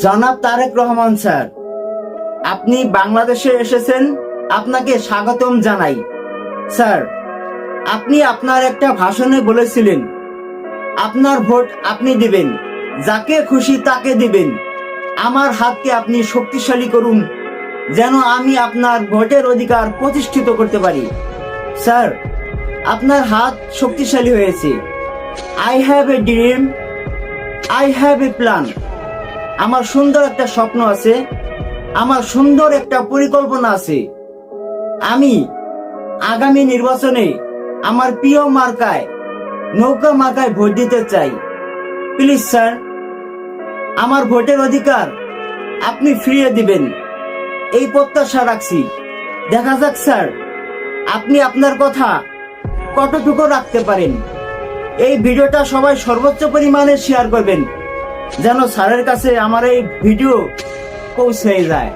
জনাব তারেক রহমান স্যার, আপনি বাংলাদেশে এসেছেন, আপনাকে স্বাগতম জানাই। স্যার, আপনি আপনার একটা ভাষণে বলেছিলেন আপনার ভোট আপনি দিবেন, যাকে খুশি তাকে দিবেন। আমার হাতকে আপনি শক্তিশালী করুন, যেন আমি আপনার ভোটের অধিকার প্রতিষ্ঠিত করতে পারি। স্যার, আপনার হাত শক্তিশালী হয়েছে। I have a dream, I have a plan. আমার সুন্দর একটা স্বপ্ন আছে, আমার সুন্দর একটা পরিকল্পনা আছে। আমি আগামী নির্বাচনে আমার প্রিয় মার্কায়, নৌকা মার্কায় ভোট দিতে চাই। প্লিজ স্যার, আমার ভোটের অধিকার আপনি ফিরিয়ে দিবেন, এই প্রত্যাশা রাখছি। দেখা যাক স্যার, আপনি আপনার কথা কতটুকু রাখতে পারেন। এই ভিডিওটা সবাই সর্বোচ্চ পরিমাণে শেয়ার করবেন, যেন স্যারের কাছে আমার এই ভিডিও পৌঁছে যায়।